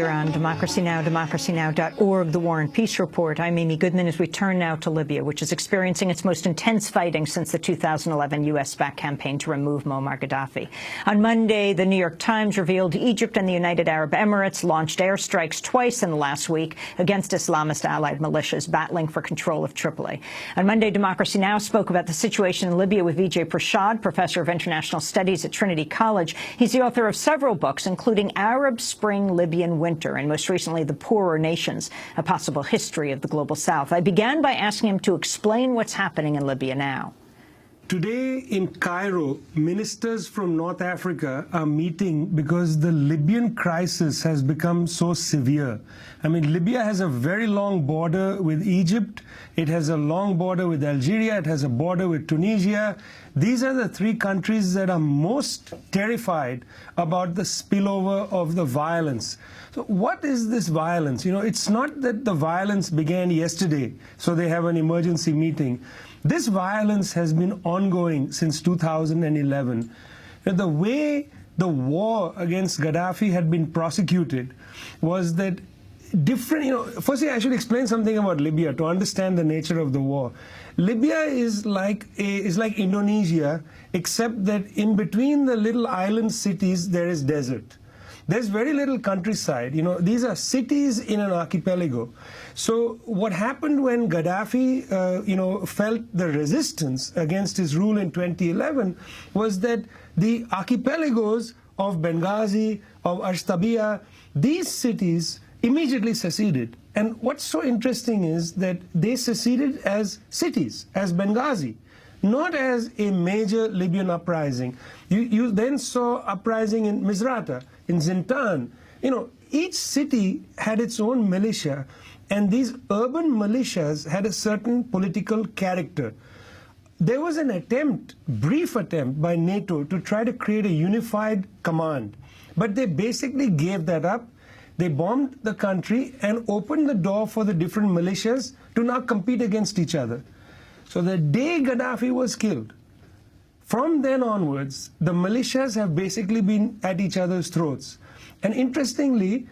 Here on Democracy Now!, democracynow.org, the War and Peace Report. I'm Amy Goodman as we turn now to Libya, which is experiencing its most intense fighting since the 2011 U.S.-backed campaign to remove Muammar Gaddafi. On Monday, the New York Times revealed Egypt and the United Arab Emirates launched airstrikes twice in the last week against Islamist allied militias battling for control of Tripoli. On Monday, Democracy Now! Spoke about the situation in Libya with Vijay Prashad, professor of international studies at Trinity College. He's the author of several books, including Arab Spring, Libyan Winter, and most recently, The Poorer Nations, a possible history of the Global South. I began by asking him to explain what's happening in Libya now. Today in Cairo, ministers from North Africa are meeting because the Libyan crisis has become so severe. I mean, Libya has a very long border with Egypt. It has a long border with Algeria. It has a border with Tunisia. These are the three countries that are most terrified about the spillover of the violence. So what is this violence? You know, it's not that the violence began yesterday, so they have an emergency meeting. This violence has been ongoing since 2011. And the way the war against Gaddafi had been prosecuted was that firstly I should explain something about Libya to understand the nature of the war. Libya is like Indonesia, except that in between the little island cities there is desert. There's very little countryside. You know, these are cities in an archipelago. So what happened when Gaddafi, felt the resistance against his rule in 2011 was that the archipelagos of Benghazi, of Ashtabia, these cities immediately seceded. And what's so interesting is that they seceded as cities, as Benghazi, not as a major Libyan uprising. You then saw uprising in Misrata, in Zintan. You know, each city had its own militia, and these urban militias had a certain political character. There was an attempt, brief attempt by NATO to try to create a unified command, but they basically gave that up. They bombed the country and opened the door for the different militias to now compete against each other. So the day Gaddafi was killed, from then onwards, the militias have basically been at each other's throats. And interestingly,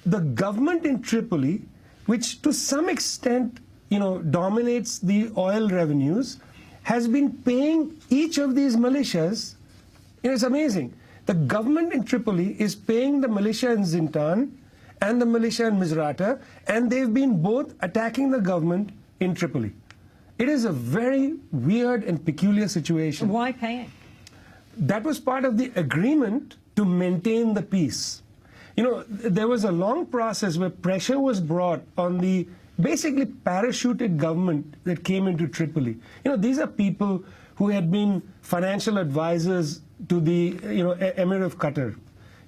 the government in Tripoli, which to some extent, dominates the oil revenues, has been paying each of these militias. It's amazing. The government in Tripoli is paying the militia in Zintan and the militia in Misrata, and they've been both attacking the government in Tripoli. It is a very weird and peculiar situation. Why paying? That was part of the agreement to maintain the peace. You know, there was a long process where pressure was brought on the basically parachuted government that came into Tripoli. You know, these are people who had been financial advisors to the Emir of Qatar.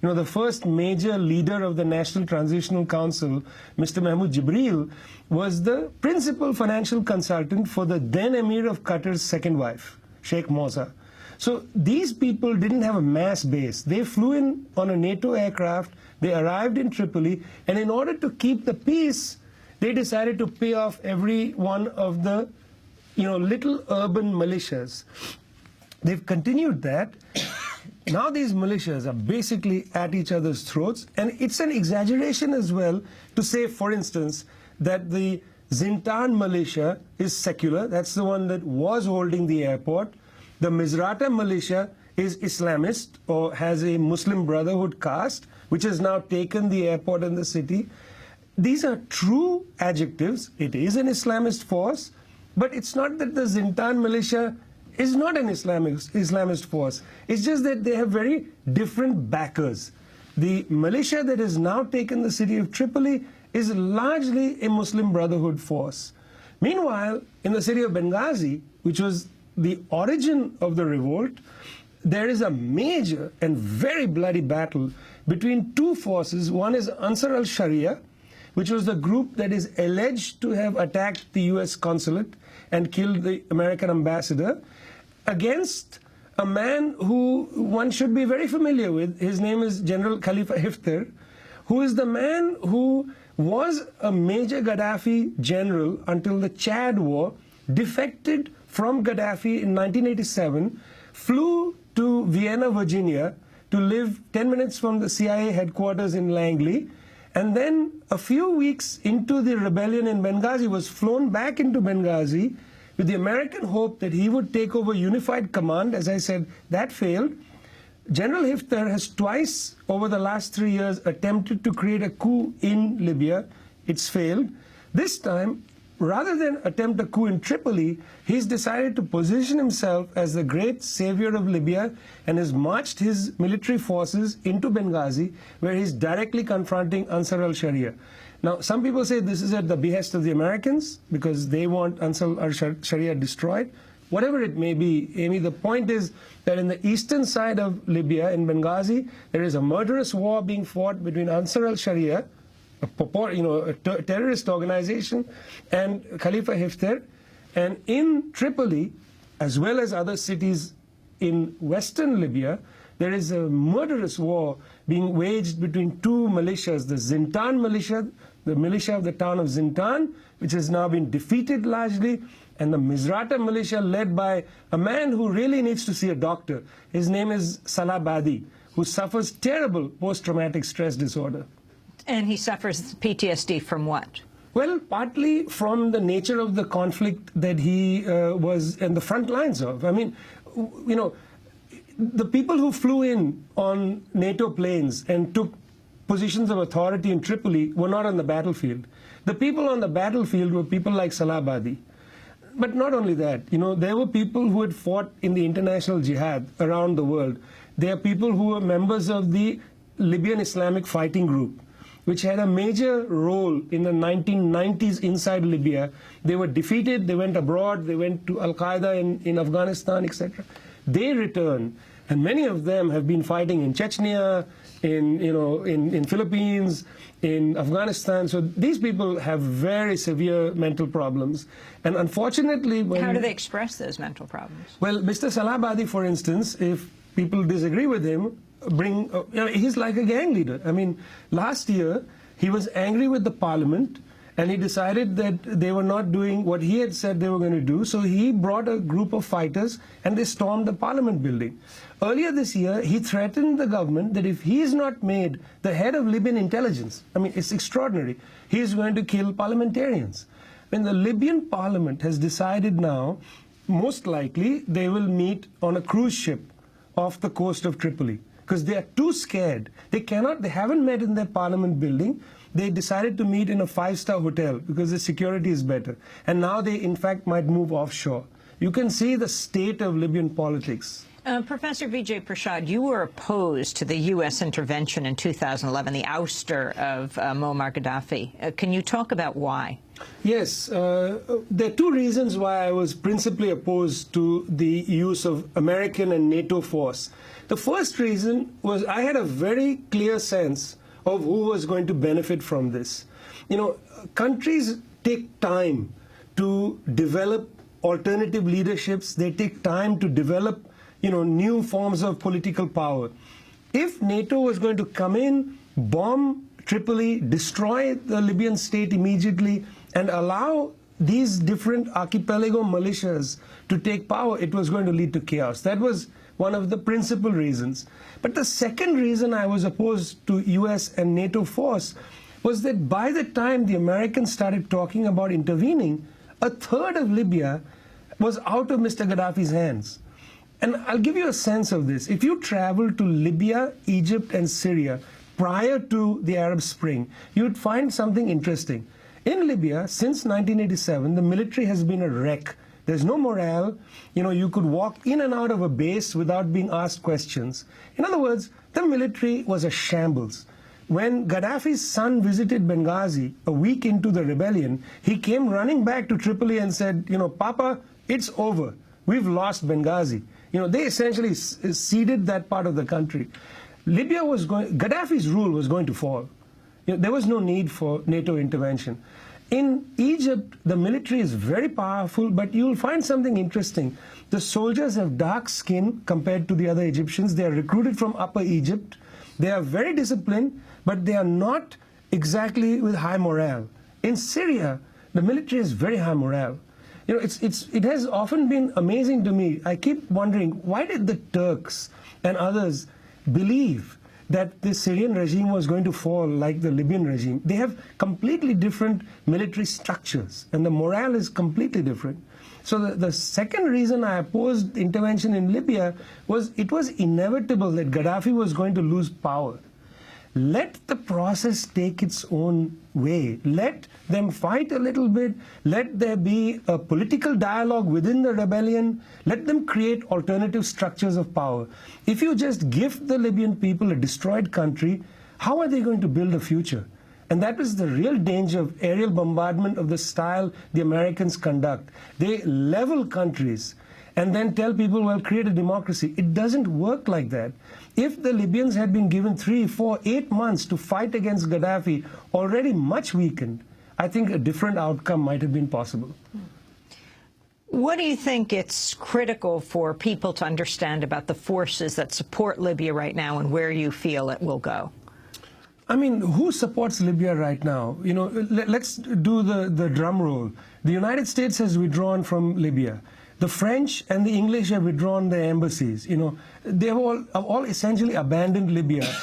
You know, the first major leader of the National Transitional Council, Mr. Mahmoud Jibril, was the principal financial consultant for the then Emir of Qatar's second wife, Sheikh Moza. So these people didn't have a mass base. They flew in on a NATO aircraft, they arrived in Tripoli, and in order to keep the peace, they decided to pay off every one of the, little urban militias. They've continued that. Now these militias are basically at each other's throats, and it's an exaggeration as well to say, for instance, that the Zintan militia is secular. That's the one that was holding the airport. The Misrata militia is Islamist or has a Muslim Brotherhood caste, which has now taken the airport and the city. These are true adjectives. It is an Islamist force, but it's not that the Zintan militia is not an Islamist force. It's just that they have very different backers. The militia that has now taken the city of Tripoli is largely a Muslim Brotherhood force. Meanwhile, in the city of Benghazi, which was the origin of the revolt, there is a major and very bloody battle between two forces. One is Ansar al-Sharia, which was the group that is alleged to have attacked the US consulate and killed the American ambassador, against a man who one should be very familiar with. His name is General Khalifa Haftar, who is the man who was a major Gaddafi general until the Chad War, defected from Gaddafi in 1987, flew to Vienna, Virginia, to live 10 minutes from the CIA headquarters in Langley, And then a few weeks into the rebellion in Benghazi, was flown back into Benghazi with the American hope that he would take over unified command. As I said, that failed. General Haftar has twice over the last 3 years attempted to create a coup in Libya. It's failed. This time, rather than attempt a coup in Tripoli, he's decided to position himself as the great savior of Libya and has marched his military forces into Benghazi, where he's directly confronting Ansar al-Sharia. Now, some people say this is at the behest of the Americans because they want Ansar al-Sharia destroyed. Whatever it may be, Amy, the point is that in the eastern side of Libya, in Benghazi, there is a murderous war being fought between Ansar al-Sharia, a terrorist organization, and Khalifa Haftar. And in Tripoli, as well as other cities in western Libya, there is a murderous war being waged between two militias, the Zintan militia, the militia of the town of Zintan, which has now been defeated largely, and the Misrata militia led by a man who really needs to see a doctor. His name is Saleh, who suffers terrible post-traumatic stress disorder. And he suffers PTSD from what? Well, partly from the nature of the conflict that he was in the front lines of. I mean, you know, the people who flew in on NATO planes and took positions of authority in Tripoli were not on the battlefield. The people on the battlefield were people like Saleh. But not only that, you know, there were people who had fought in the international jihad around the world. There are people who were members of the Libyan Islamic Fighting Group, which had a major role in the 1990s inside Libya. They were defeated, they went abroad, they went to Al-Qaeda in Afghanistan, etc. They returned, and many of them have been fighting in Chechnya, in Philippines, in Afghanistan. So these people have very severe mental problems. And unfortunately, how do they express those mental problems? Well, Mr. Saleh, for instance, if people disagree with him, he's like a gang leader. I mean, last year, he was angry with the parliament, and he decided that they were not doing what he had said they were going to do, so he brought a group of fighters, and they stormed the parliament building. Earlier this year, he threatened the government that if he is not made the head of Libyan intelligence, I mean, it's extraordinary, he is going to kill parliamentarians. When the Libyan parliament has decided now, most likely, they will meet on a cruise ship off the coast of Tripoli, because they are too scared. They haven't met in their parliament building. They decided to meet in a 5-star hotel because the security is better. And now they, in fact, might move offshore. You can see the state of Libyan politics. Professor Vijay Prashad, you were opposed to the U.S. intervention in 2011, the ouster of Muammar Gaddafi. Can you talk about why? Yes. There are two reasons why I was principally opposed to the use of American and NATO force. The first reason was I had a very clear sense of who was going to benefit from this. You know, countries take time to develop alternative leaderships. They take time to develop, you know, new forms of political power. If NATO was going to come in, bomb Tripoli, destroy the Libyan state immediately, and allow these different archipelago militias to take power, it was going to lead to chaos. That was one of the principal reasons. But the second reason I was opposed to US and NATO force was that by the time the Americans started talking about intervening, a third of Libya was out of Mr. Gaddafi's hands. And I'll give you a sense of this. If you travel to Libya, Egypt, and Syria prior to the Arab Spring, you'd find something interesting. In Libya, since 1987, the military has been a wreck. There's no morale. You know, you could walk in and out of a base without being asked questions. In other words, the military was a shambles. When Gaddafi's son visited Benghazi a week into the rebellion, he came running back to Tripoli and said, you know, Papa, it's over. We've lost Benghazi. You know, they essentially ceded that part of the country. Gaddafi's rule was going to fall. You know, there was no need for NATO intervention. In Egypt, the military is very powerful, but you'll find something interesting. The soldiers have dark skin compared to the other Egyptians. They are recruited from Upper Egypt. They are very disciplined, but they are not exactly with high morale. In Syria, the military has very high morale. You know, it has often been amazing to me. I keep wondering, why did the Turks and others believe that the Syrian regime was going to fall like the Libyan regime. They have completely different military structures, and the morale is completely different. So the second reason I opposed intervention in Libya was it was inevitable that Gaddafi was going to lose power. Let the process take its own way. Let them fight a little bit. Let there be a political dialogue within the rebellion. Let them create alternative structures of power. If you just gift the Libyan people a destroyed country, how are they going to build a future? And that is the real danger of aerial bombardment of the style the Americans conduct. They level countries and then tell people, well, create a democracy. It doesn't work like that. If the Libyans had been given 3, 4, 8 months to fight against Gaddafi, already much weakened, I think a different outcome might have been possible. What do you think it's critical for people to understand about the forces that support Libya right now and where you feel it will go? I mean, who supports Libya right now? You know, let's do the drum roll. The United States has withdrawn from Libya. The French and the English have withdrawn their embassies. You know, they have all essentially abandoned Libya.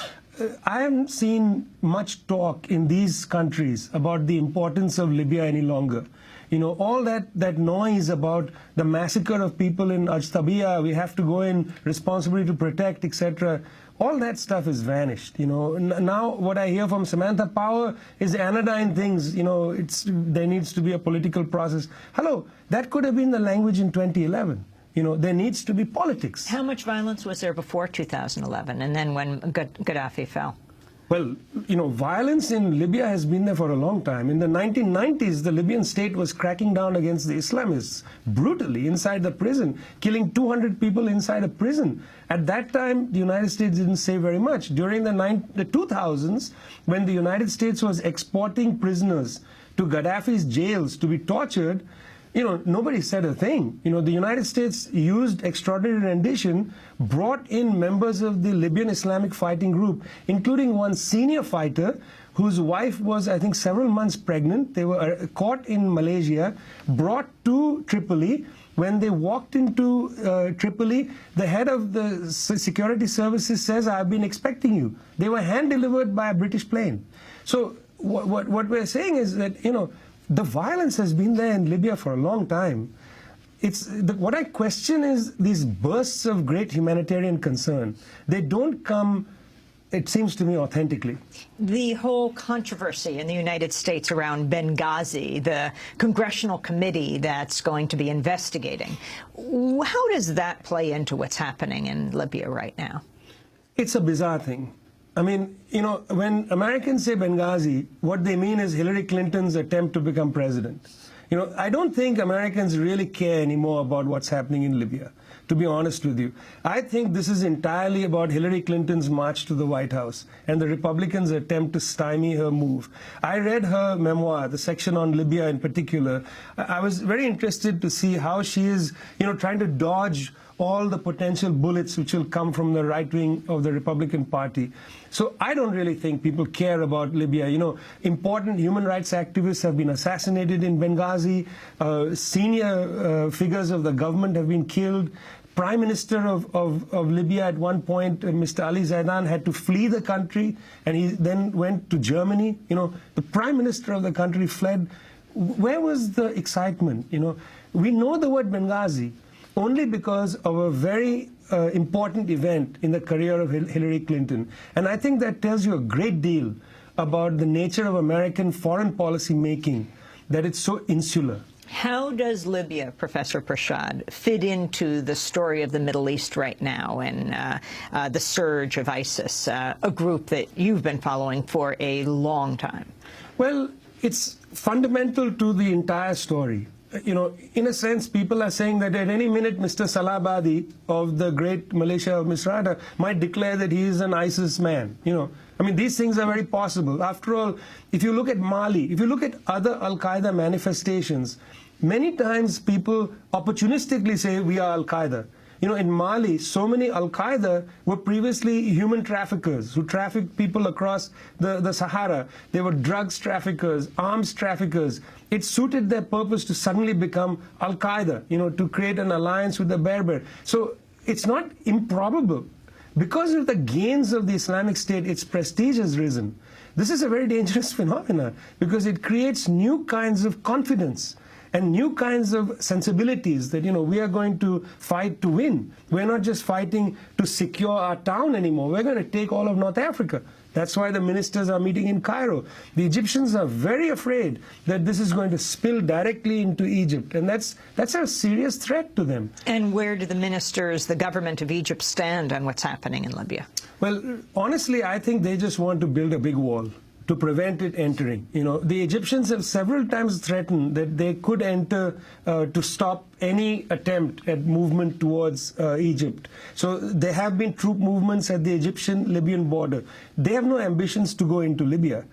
I haven't seen much talk in these countries about the importance of Libya any longer. You know, all that noise about the massacre of people in Ajtabia, we have to go in, responsibility to protect, etc., all that stuff has vanished. You know, now what I hear from Samantha Power is anodyne things. You know, there needs to be a political process. Hello, that could have been the language in 2011. You know, there needs to be politics. How much violence was there before 2011 and then when Gaddafi fell? Well, you know, violence in Libya has been there for a long time. In the 1990s, the Libyan state was cracking down against the Islamists brutally inside the prison, killing 200 people inside a prison. At that time, the United States didn't say very much. During the 2000s, when the United States was exporting prisoners to Gaddafi's jails to be tortured, you know, nobody said a thing. You know, the United States used extraordinary rendition, brought in members of the Libyan Islamic Fighting Group, including one senior fighter whose wife was, I think, several months pregnant. They were caught in Malaysia, brought to Tripoli. When they walked into Tripoli, the head of the security services says, I've been expecting you. They were hand-delivered by a British plane. So what we're saying is that, you know, the violence has been there in Libya for a long time. What I question is these bursts of great humanitarian concern. They don't come, it seems to me, authentically. The whole controversy in the United States around Benghazi, the congressional committee that's going to be investigating, how does that play into what's happening in Libya right now? It's a bizarre thing. I mean, you know, when Americans say Benghazi, what they mean is Hillary Clinton's attempt to become president. You know, I don't think Americans really care anymore about what's happening in Libya, to be honest with you. I think this is entirely about Hillary Clinton's march to the White House and the Republicans' attempt to stymie her move. I read her memoir, the section on Libya in particular. I was very interested to see how she is, you know, trying to dodge all the potential bullets which will come from the right wing of the Republican Party. So I don't really think people care about Libya. You know, important human rights activists have been assassinated in Benghazi. Senior figures of the government have been killed. Prime Minister of Libya at one point, Mr. Ali Zaidan, had to flee the country, and he then went to Germany. You know, the Prime Minister of the country fled. Where was the excitement? You know, we know the word Benghazi only because of a very important event in the career of Hillary Clinton. And I think that tells you a great deal about the nature of American foreign policy making, that it's so insular. How does Libya, Professor Prashad, fit into the story of the Middle East right now and the surge of ISIS, a group that you've been following for a long time? Well, it's fundamental to the entire story. You know, in a sense, people are saying that at any minute, Mr. Saleh of the great militia of Misrata might declare that he is an ISIS man. You know, I mean, these things are very possible. After all, if you look at Mali, if you look at other Al-Qaeda manifestations, many times people opportunistically say we are Al-Qaeda. You know, in Mali, so many Al-Qaeda were previously human traffickers who trafficked people across the Sahara. They were drugs traffickers, arms traffickers. It suited their purpose to suddenly become Al-Qaeda, you know, to create an alliance with the Berber. So it's not improbable because of the gains of the Islamic State, its prestige has risen. This is a very dangerous phenomenon because it creates new kinds of confidence and new kinds of sensibilities that, we are going to fight to win. We're not just fighting to secure our town anymore. We're going to take all of North Africa. That's why the ministers are meeting in Cairo. The Egyptians are very afraid that this is going to spill directly into Egypt, and that's a serious threat to them. And where do the ministers, the government of Egypt, stand on what's happening in Libya? Well, honestly, I think they just want to build a big wall to prevent it entering. The Egyptians have several times threatened that they could enter to stop any attempt at movement towards Egypt. So there have been troop movements at the Egyptian-Libyan border. They have no ambitions to go into Libya.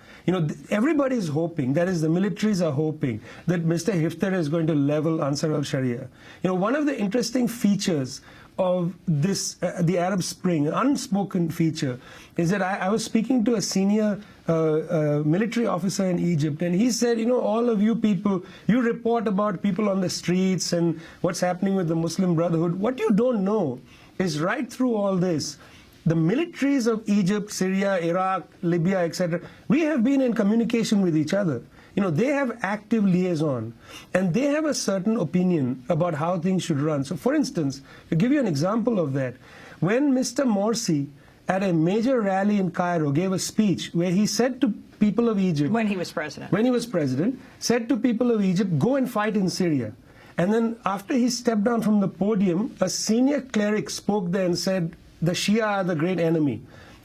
Everybody is hoping, that is, the militaries are hoping, that Mr. Hifter is going to level Ansar al-Sharia. One of the interesting features of this, the Arab Spring, unspoken feature, is that I was speaking to a senior military officer in Egypt, and he said, all of you people, you report about people on the streets and what's happening with the Muslim Brotherhood. What you don't know is right through all this, the militaries of Egypt, Syria, Iraq, Libya, etc., we have been in communication with each other. They have active liaison, and they have a certain opinion about how things should run. So, for instance, to give you an example of that, when Mr. Morsi, at a major rally in Cairo, gave a speech where he said to people of Egypt... When he was president, said to people of Egypt, go and fight in Syria. And then after he stepped down from the podium, a senior cleric spoke there and said, the Shia are the great enemy.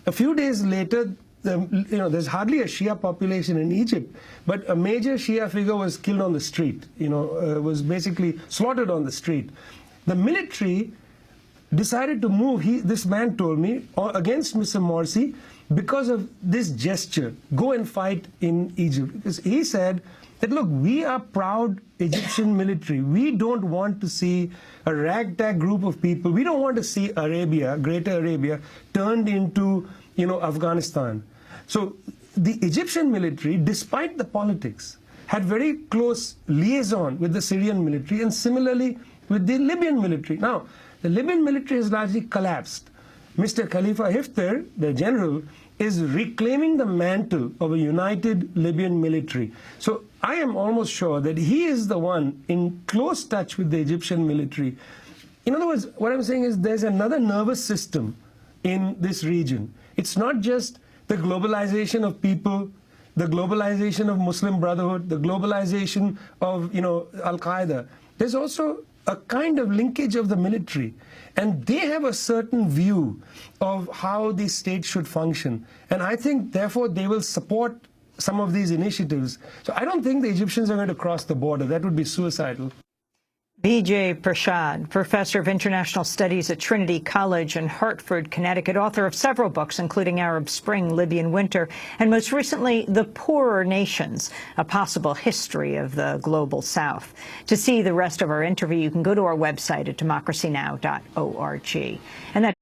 A few days later, there's hardly a Shia population in Egypt, but a major Shia figure was killed on the street, was basically slaughtered on the street. The military decided to move, this man told me, against Mr. Morsi because of this gesture, go and fight in Egypt. Because he said that, look, we are proud Egyptian military. We don't want to see a ragtag group of people. We don't want to see Arabia, Greater Arabia, turned into, Afghanistan. So the Egyptian military, despite the politics, had very close liaison with the Syrian military and similarly with the Libyan military. Now, the Libyan military has largely collapsed. Mr. Khalifa Hifter, the general, is reclaiming the mantle of a united Libyan military. So I am almost sure that he is the one in close touch with the Egyptian military. In other words, what I'm saying is there's another nervous system in this region. It's not just the globalization of people, the globalization of Muslim Brotherhood, the globalization of, Al-Qaeda. There's also a kind of linkage of the military. And they have a certain view of how the state should function. And I think, therefore, they will support some of these initiatives. So I don't think the Egyptians are going to cross the border. That would be suicidal. Vijay Prashad, professor of international studies at Trinity College in Hartford, Connecticut, author of several books, including Arab Spring, Libyan Winter, and most recently, The Poorer Nations, a possible history of the global South. To see the rest of our interview, you can go to our website at democracynow.org. And that